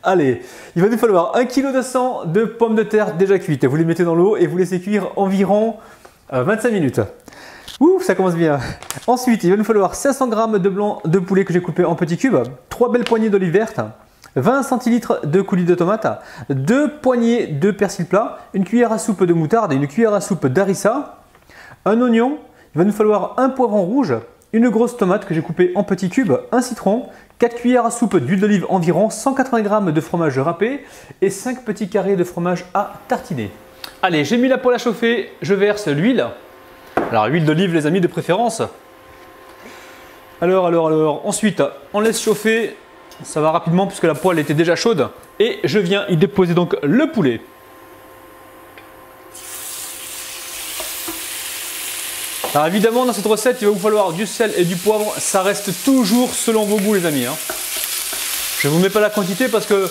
Allez, il va nous falloir 1 kg de pommes de terre déjà cuites. Vous les mettez dans l'eau et vous laissez cuire environ 25 minutes. Ouh, ça commence bien. Ensuite, il va nous falloir 500 g de blanc de poulet que j'ai coupé en petits cubes, 3 belles poignées d'olive verte, 20 centilitres de coulis de tomates, 2 poignées de persil plat, une cuillère à soupe de moutarde et une cuillère à soupe d'harissa, un oignon, il va nous falloir un poivron rouge, une grosse tomate que j'ai coupée en petits cubes, un citron, 4 cuillères à soupe d'huile d'olive environ, 180 g de fromage râpé et 5 petits carrés de fromage à tartiner. Allez, j'ai mis la poêle à chauffer, je verse l'huile. Alors, huile d'olive, les amis, de préférence. Alors. Ensuite, on laisse chauffer. Ça va rapidement puisque la poêle était déjà chaude. Et je viens y déposer donc le poulet. Alors évidemment, dans cette recette, il va vous falloir du sel et du poivre. Ça reste toujours selon vos goûts, les amis. Je ne vous mets pas la quantité parce que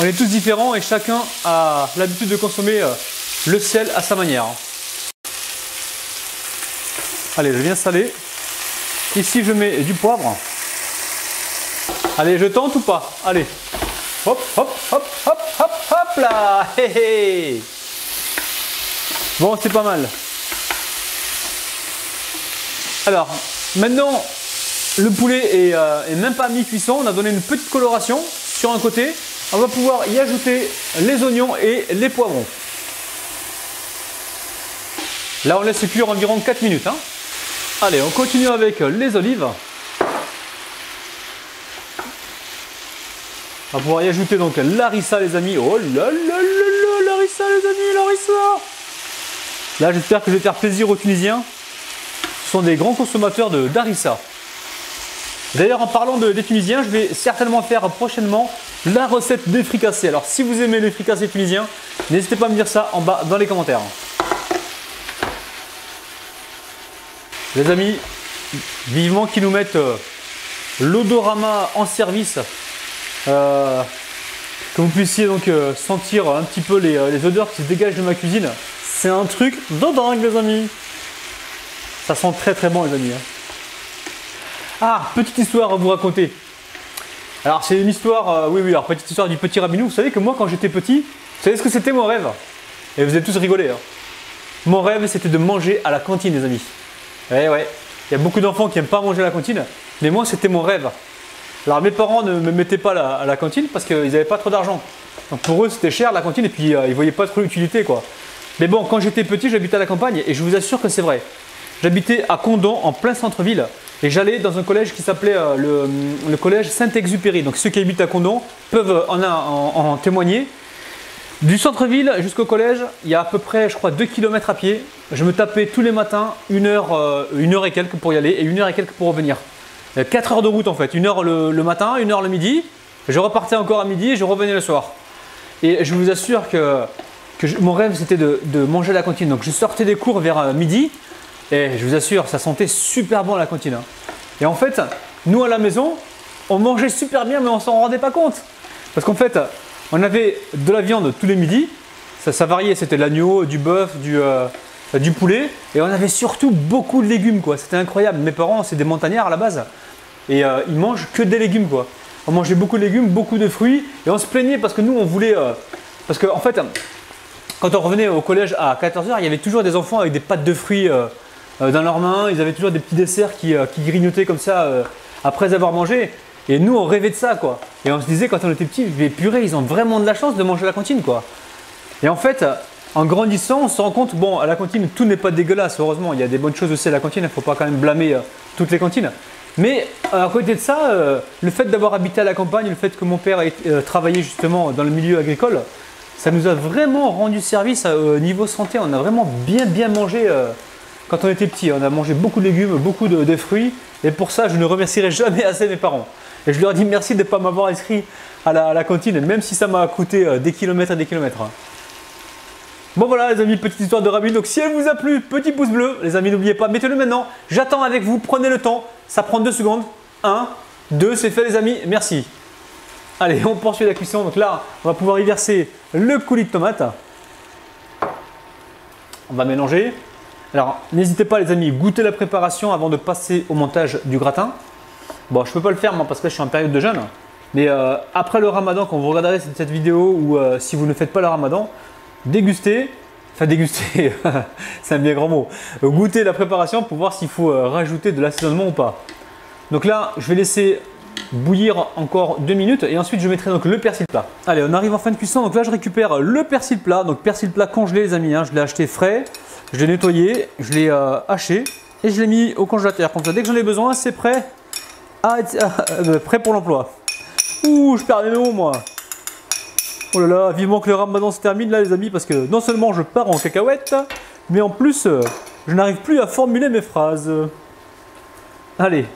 on est tous différents et chacun a l'habitude de consommer le sel à sa manière. Allez, je viens saler. Ici, je mets du poivre. Allez, je tente ou pas? Allez. Hop, hop, hop, hop, hop, hop là. Hé, hé. Bon, c'est pas mal. Alors, maintenant, le poulet est même pas mi-cuisson. On a donné une petite coloration sur un côté. On va pouvoir y ajouter les oignons et les poivrons. Là, on laisse cuire environ 4 minutes. Allez, on continue avec les olives. On va pouvoir y ajouter donc l'harissa, les amis. Oh là là là, l'harissa, les amis, l'harissa. Là, j'espère que je vais faire plaisir aux Tunisiens. Ce sont des grands consommateurs d'harissa. D'ailleurs, en parlant des Tunisiens, je vais certainement faire prochainement la recette des fricassés. Alors, si vous aimez les fricassés tunisiens, n'hésitez pas à me dire ça en bas dans les commentaires. Les amis, vivement qu'ils nous mettent l'odorama en service, que vous puissiez donc sentir un petit peu les odeurs qui se dégagent de ma cuisine. C'est un truc de dingue, les amis. Ça sent très très bon, les amis. Ah, petite histoire à vous raconter. Alors c'est une histoire, oui, alors petite histoire du petit rabinou. Vous savez que moi quand j'étais petit, vous savez ce que c'était mon rêve? Et vous êtes tous rigolés. Mon rêve c'était de manger à la cantine, les amis. Ouais, il y a beaucoup d'enfants qui n'aiment pas manger à la cantine, mais moi c'était mon rêve. Alors mes parents ne me mettaient pas à la cantine parce qu'ils n'avaient pas trop d'argent. Donc pour eux c'était cher la cantine et puis ils ne voyaient pas trop l'utilité quoi. Mais bon, quand j'étais petit, j'habitais à la campagne et je vous assure que c'est vrai. J'habitais à Condom en plein centre-ville et j'allais dans un collège qui s'appelait le collège Saint-Exupéry. Donc ceux qui habitent à Condom peuvent en témoigner. Du centre-ville jusqu'au collège, il y a à peu près, je crois, 2 km à pied. Je me tapais tous les matins une heure et quelques pour y aller et une heure et quelques pour revenir. 4 heures de route en fait, 1 heure le matin, 1 heure le midi. Je repartais encore à midi et je revenais le soir. Et je vous assure que mon rêve c'était de manger à la cantine. Donc je sortais des cours vers midi et je vous assure, ça sentait super bon à la cantine. Et en fait, nous à la maison, on mangeait super bien mais on s'en rendait pas compte. Parce qu'en fait, on avait de la viande tous les midis, ça variait, c'était l'agneau, du bœuf, du poulet, et on avait surtout beaucoup de légumes quoi. C'était incroyable. Mes parents, c'est des montagnards à la base, et ils mangent que des légumes quoi. On mangeait beaucoup de légumes, beaucoup de fruits, et on se plaignait parce que nous on voulait, parce qu'en fait, quand on revenait au collège à 14 h, il y avait toujours des enfants avec des pâtes de fruits dans leurs mains. Ils avaient toujours des petits desserts qui grignotaient comme ça après avoir mangé. Et nous, on rêvait de ça, quoi. Et on se disait quand on était petits, mais purée, ils ont vraiment de la chance de manger à la cantine, quoi. Et en fait, en grandissant, on se rend compte, bon, à la cantine, tout n'est pas dégueulasse, heureusement. Il y a des bonnes choses aussi à la cantine, il ne faut pas quand même blâmer toutes les cantines. Mais à côté de ça, le fait d'avoir habité à la campagne, le fait que mon père ait travaillé justement dans le milieu agricole, ça nous a vraiment rendu service au niveau santé. On a vraiment bien mangé quand on était petit. On a mangé beaucoup de légumes, beaucoup de fruits. Et pour ça, je ne remercierai jamais assez mes parents. Et je leur dis merci de ne pas m'avoir inscrit à la cantine, même si ça m'a coûté des kilomètres et des kilomètres. Bon voilà les amis, petite histoire de rabinou. Donc si elle vous a plu, petit pouce bleu. Les amis, n'oubliez pas, mettez-le maintenant. J'attends avec vous, prenez le temps. Ça prend 2 secondes. 1, 2, c'est fait les amis, merci. Allez, on poursuit la cuisson. Donc là, on va pouvoir y verser le coulis de tomate. On va mélanger. Alors, n'hésitez pas les amis, goûtez la préparation avant de passer au montage du gratin. Bon, je ne peux pas le faire moi parce que je suis en période de jeûne. Mais après le ramadan, quand vous regarderez cette vidéo ou si vous ne faites pas le ramadan, dégustez, enfin déguster, c'est un bien grand mot, goûtez la préparation pour voir s'il faut rajouter de l'assaisonnement ou pas. Donc là, je vais laisser bouillir encore 2 minutes et ensuite je mettrai donc le persil plat. Allez, on arrive en fin de cuisson, donc là je récupère le persil plat, donc persil plat congelé les amis, hein. Je l'ai acheté frais, je l'ai nettoyé, je l'ai haché et je l'ai mis au congélateur. Comme ça, dès que j'en ai besoin, c'est prêt, prêt pour l'emploi. Ouh, je perds mes mots moi. Oh là là, vivement que le ramadan se termine là les amis, parce que non seulement je pars en cacahuète, mais en plus je n'arrive plus à formuler mes phrases. Allez.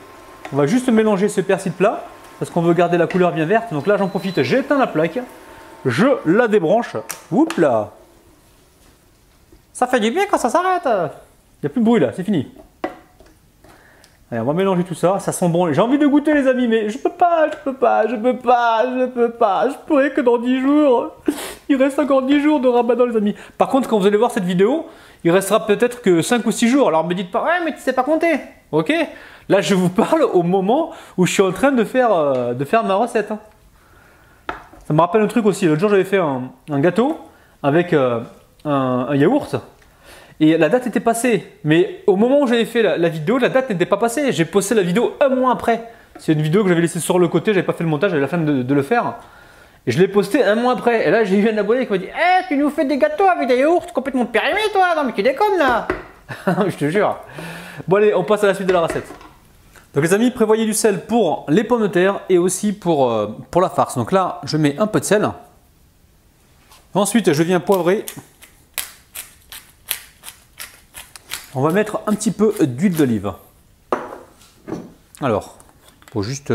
On va juste mélanger ce persil plat parce qu'on veut garder la couleur bien verte. Donc là, j'en profite, j'éteins la plaque, je la débranche. Oups là. Ça fait du bien quand ça s'arrête. Il n'y a plus de bruit là, c'est fini. Allez, on va mélanger tout ça. Ça sent bon. J'ai envie de goûter les amis, mais je peux pas. Je pourrais que dans 10 jours. Il reste encore 10 jours de ramadan les amis. Par contre, quand vous allez voir cette vidéo, il restera peut-être que 5 ou 6 jours. Alors me dites pas, ouais mais tu sais pas compter. Ok? Là, je vous parle au moment où je suis en train de faire ma recette. Ça me rappelle un truc aussi. L'autre jour, j'avais fait un gâteau avec un yaourt et la date était passée. Mais au moment où j'avais fait la vidéo, la date n'était pas passée. J'ai posté la vidéo un mois après. C'est une vidéo que j'avais laissée sur le côté. J'avais pas fait le montage, j'avais la flemme de le faire. Et je l'ai posté un mois après. Et là, j'ai eu un abonné qui m'a dit hey, tu nous fais des gâteaux avec des yaourts complètement périmés, toi. Non, mais tu déconnes là. Je te jure. Bon, allez, on passe à la suite de la recette. Donc les amis, prévoyez du sel pour les pommes de terre et aussi pour la farce. Donc là, je mets un peu de sel. Ensuite, je viens poivrer. On va mettre un petit peu d'huile d'olive. Alors, pour juste,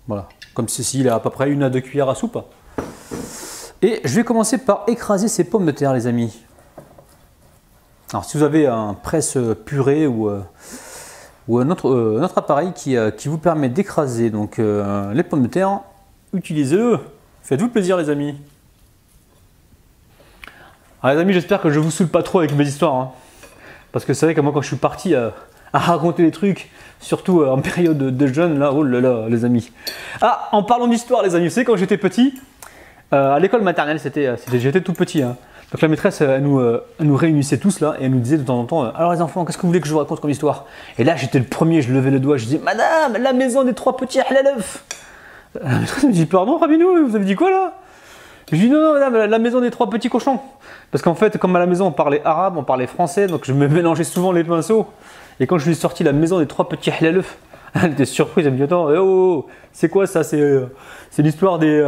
voilà, comme ceci, il a à peu près 1 à 2 cuillères à soupe. Et je vais commencer par écraser ces pommes de terre, les amis. Alors, si vous avez un presse purée ou un autre appareil qui vous permet d'écraser donc les pommes de terre, utilisez-le. Faites-vous plaisir les amis. Alors les amis, j'espère que je vous saoule pas trop avec mes histoires. Hein. Parce que c'est vrai que moi quand je suis parti à raconter des trucs, surtout en période de jeûne, là, oh là là les amis. Ah, en parlant d'histoire les amis, vous savez quand j'étais petit, à l'école maternelle, j'étais tout petit. Hein. Donc la maîtresse, elle nous réunissait tous là et elle nous disait de temps en temps alors les enfants, qu'est-ce que vous voulez que je vous raconte comme histoire? Et là j'étais le premier, je levais le doigt, je disais madame, la maison des 3 petits hlalef. La maîtresse me dit pardon Rabinou, vous avez dit quoi là? Je dis non madame, la maison des 3 petits cochons. Parce qu'en fait, comme à la maison on parlait arabe, on parlait français, donc je me mélangeais souvent les pinceaux. Et quand je lui ai sorti la maison des 3 petits hlalef, elle était surprise, elle me dit attends, oh, c'est quoi ça? C'est l'histoire des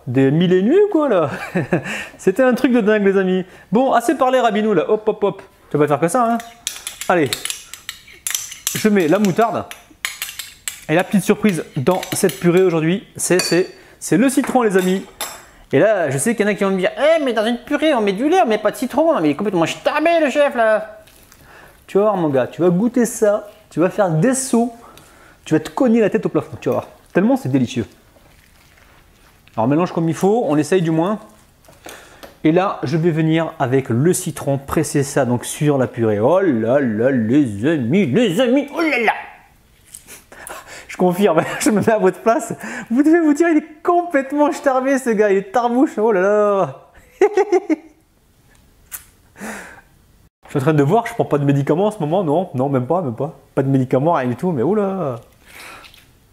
1000 et une nuits ou quoi là? C'était un truc de dingue les amis. Bon, assez parlé Rabinou là, hop hop hop. Tu vas pas faire que ça hein. Allez, je mets la moutarde. Et la petite surprise dans cette purée aujourd'hui, c'est le citron les amis. Et là, je sais qu'il y en a qui vont me dire eh mais dans une purée on met du lait, on met pas de citron. Mais il est complètement starbé le chef là. Tu vas voir mon gars, tu vas goûter ça, tu vas faire des sauts. Tu vas te cogner la tête au plafond, tu vas voir. Tellement c'est délicieux. Alors mélange comme il faut, on essaye du moins. Et là, je vais venir avec le citron, presser ça donc sur la purée. Oh là là, les amis, oh là là. Je confirme, je me mets à votre place. Vous devez vous dire, il est complètement starbé ce gars, il est tarbouche, oh là là. Je suis en train de voir, je prends pas de médicaments en ce moment, non, non, même pas. Pas de médicaments, rien du tout, mais oh là.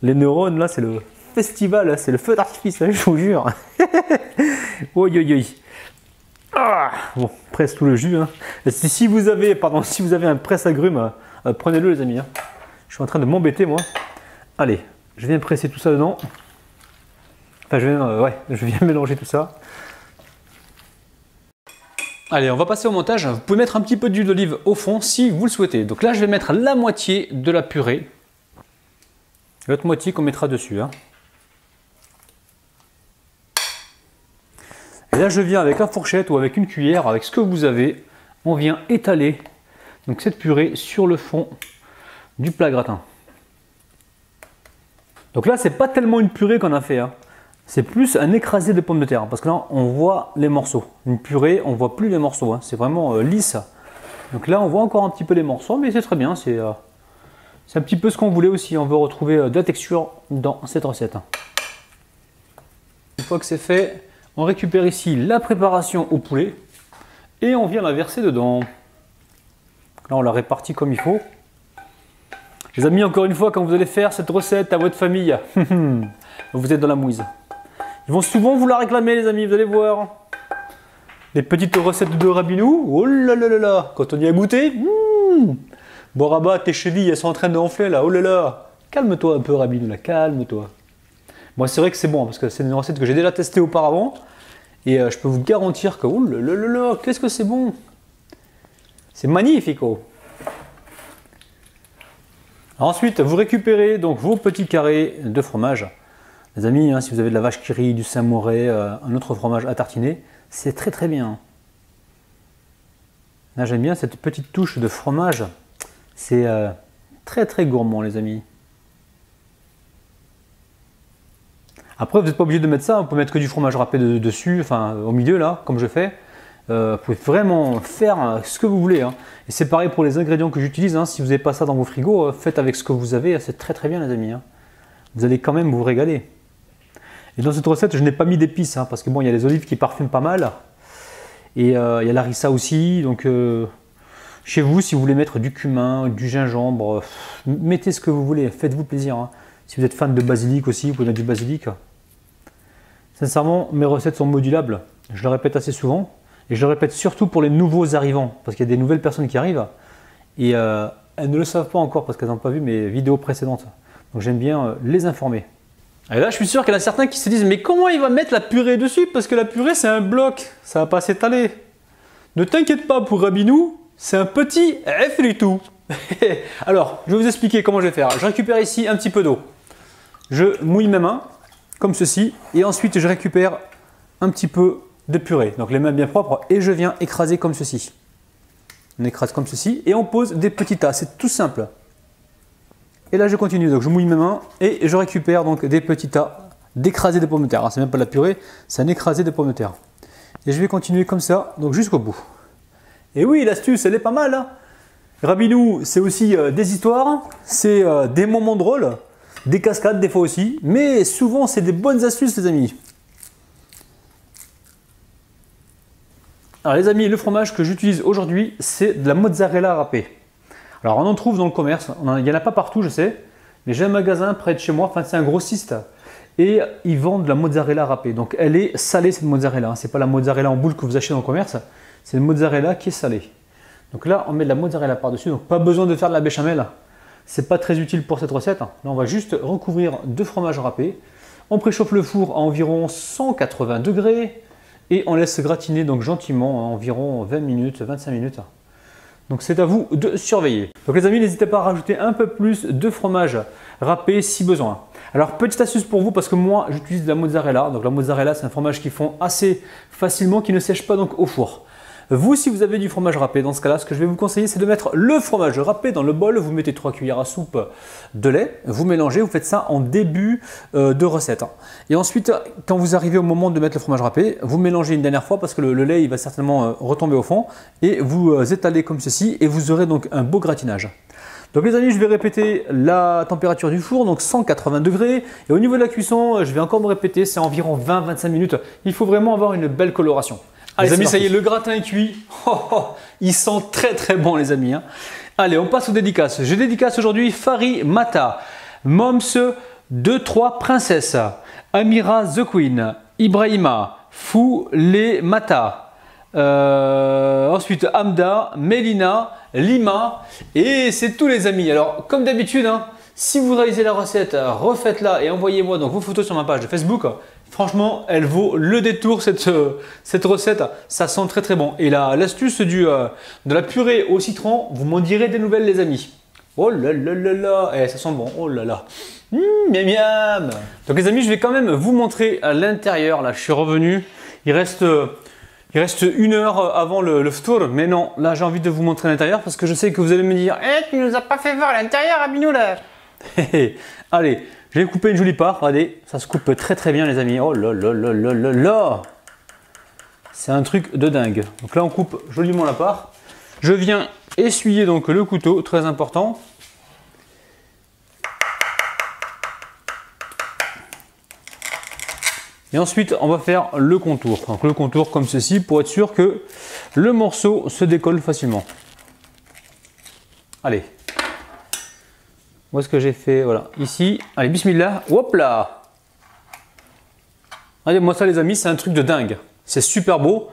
Les neurones, là, c'est le festival, c'est le feu d'artifice, je vous jure. Oi, oi, oi. Ah, bon, presse tout le jus. Hein. Si vous avez un presse-agrumes, prenez-le, les amis. Hein. Je suis en train de m'embêter, moi. Allez, je viens presser tout ça dedans. Enfin, je viens mélanger tout ça. Allez, on va passer au montage. Vous pouvez mettre un petit peu d'huile d'olive au fond si vous le souhaitez. Donc là, je vais mettre la moitié de la purée. L'autre moitié qu'on mettra dessus. Hein. Et là, je viens avec la fourchette ou avec une cuillère, avec ce que vous avez. On vient étaler donc, cette purée sur le fond du plat gratin. Donc là, c'est pas tellement une purée qu'on a fait. Hein. C'est plus un écrasé de pommes de terre. Parce que là, on voit les morceaux. Une purée, on voit plus les morceaux. Hein. C'est vraiment lisse. Donc là, on voit encore un petit peu les morceaux, mais c'est très bien. C'est un petit peu ce qu'on voulait aussi. On veut retrouver de la texture dans cette recette. fois que c'est fait, on récupère ici la préparation au poulet et on vient la verser dedans. Là, on la répartit comme il faut. Les amis, encore une fois, quand vous allez faire cette recette à votre famille, vous êtes dans la mouise. Ils vont souvent vous la réclamer, les amis, vous allez voir. Les petites recettes de Rabinou, oh là là là là, quand on y a goûté, bon rabat, tes chevilles, elles sont en train de enfler là, oh là là. Calme-toi un peu, Rabinou, là, calme-toi. Moi, c'est vrai que c'est bon, parce que c'est une recette que j'ai déjà testée auparavant. Et je peux vous garantir que, oh là là là là, qu'est-ce que c'est bon. C'est magnifique, oh. Ensuite, vous récupérez donc vos petits carrés de fromage. Les amis, hein, si vous avez de la vache qui rit, du Saint-Moré, un autre fromage à tartiner, c'est très très bien. Là, j'aime bien cette petite touche de fromage. C'est très très gourmand, les amis. Après, vous n'êtes pas obligé de mettre ça. Vous pouvez mettre que du fromage râpé dessus, enfin au milieu là, comme je fais. Vous pouvez vraiment faire ce que vous voulez. Hein. Et c'est pareil pour les ingrédients que j'utilise. Hein. Si vous n'avez pas ça dans vos frigos, faites avec ce que vous avez. C'est très très bien, les amis. Hein. Vous allez quand même vous régaler. Et dans cette recette, je n'ai pas mis d'épices, hein, parce que bon, il y a les olives qui parfument pas mal. Et il y a l'harissa aussi. Donc, chez vous, si vous voulez mettre du cumin, du gingembre, mettez ce que vous voulez. Faites-vous plaisir. Hein. Si vous êtes fan de basilic aussi, vous pouvez mettre du basilic. Sincèrement, mes recettes sont modulables. Je le répète assez souvent. Et je le répète surtout pour les nouveaux arrivants. Parce qu'il y a des nouvelles personnes qui arrivent. Et elles ne le savent pas encore parce qu'elles n'ont pas vu mes vidéos précédentes. Donc j'aime bien les informer. Et là, je suis sûr qu'il y en a certains qui se disent « Mais comment il va mettre la purée dessus? Parce que la purée, c'est un bloc. Ça ne va pas s'étaler. » Ne t'inquiète pas pour Rabinou. C'est un petit effritou. Alors, je vais vous expliquer comment je vais faire. Je récupère ici un petit peu d'eau. Je mouille mes mains, comme ceci. Et ensuite, je récupère un petit peu de purée. Donc les mains bien propres. Et je viens écraser comme ceci. On écrase comme ceci. Et on pose des petits tas. C'est tout simple. Et là, je continue. Donc je mouille mes mains. Et je récupère donc des petits tas d'écrasés de pommes de terre. C'est même pas de la purée. C'est un écrasé de pommes de terre. Et je vais continuer comme ça. Donc jusqu'au bout. Et oui, l'astuce, elle est pas mal. Hein. Rabinou, c'est aussi des histoires. C'est des moments drôles. Des cascades des fois aussi. Mais souvent, c'est des bonnes astuces, les amis. Alors les amis, le fromage que j'utilise aujourd'hui, c'est de la mozzarella râpée. Alors on en trouve dans le commerce, il n'y en a pas partout je sais, mais j'ai un magasin près de chez moi, enfin c'est un grossiste, et ils vendent de la mozzarella râpée. Donc elle est salée cette mozzarella, c'est pas la mozzarella en boule que vous achetez dans le commerce, c'est une mozzarella qui est salée. Donc là on met de la mozzarella par-dessus, donc pas besoin de faire de la béchamel, c'est pas très utile pour cette recette. Là on va juste recouvrir de fromage râpé, on préchauffe le four à environ 180 degrés, et on laisse gratiner donc gentiment à environ 20 minutes, 25 minutes. Donc c'est à vous de surveiller. Donc les amis, n'hésitez pas à rajouter un peu plus de fromage râpé si besoin. Alors petite astuce pour vous, parce que moi j'utilise de la mozzarella. Donc la mozzarella, c'est un fromage qui fond assez facilement, qui ne sèche pas donc au four. Vous, si vous avez du fromage râpé, dans ce cas-là, ce que je vais vous conseiller, c'est de mettre le fromage râpé dans le bol. Vous mettez 3 cuillères à soupe de lait, vous mélangez, vous faites ça en début de recette. Et ensuite, quand vous arrivez au moment de mettre le fromage râpé, vous mélangez une dernière fois parce que le lait il va certainement retomber au fond. Et vous étalez comme ceci et vous aurez donc un beau gratinage. Donc les amis, je vais répéter la température du four, donc 180 degrés. Et au niveau de la cuisson, je vais encore me répéter, c'est environ 20-25 minutes. Il faut vraiment avoir une belle coloration. Allez, les amis, ça y est, le gratin est cuit. Oh, oh, il sent très très bon, les amis. Hein. Allez, on passe aux dédicaces. Je dédicace aujourd'hui Fari Mata, Moms 2-3 Princesse, Amira The Queen, Ibrahima, Foulé Mata, ensuite Hamda, Mélina, Lima, et c'est tous les amis. Alors, comme d'habitude, hein, si vous réalisez la recette, refaites-la et envoyez-moi donc vos photos sur ma page de Facebook. Franchement, elle vaut le détour cette recette, ça sent très très bon. Et l'astuce de la purée au citron, vous m'en direz des nouvelles les amis. Oh là là là là, ça sent bon, oh là là. Miam miam. Donc les amis, je vais quand même vous montrer à l'intérieur, là je suis revenu, il reste 1 heure avant le tour, mais non, là j'ai envie de vous montrer l'intérieur parce que je sais que vous allez me dire « tu nous as pas fait voir l'intérieur, Rabinou là !» Allez, je vais couper une jolie part, regardez, ça se coupe très très bien les amis. Oh là là là là là là. C'est un truc de dingue. Donc là on coupe joliment la part. Je viens essuyer donc le couteau, très important. Et ensuite, on va faire le contour. Donc le contour comme ceci pour être sûr que le morceau se décolle facilement. Allez. Où est-ce que j'ai fait? Voilà, ici. Allez, bismillah. Hop là! Regardez-moi ça les amis, c'est un truc de dingue. C'est super beau.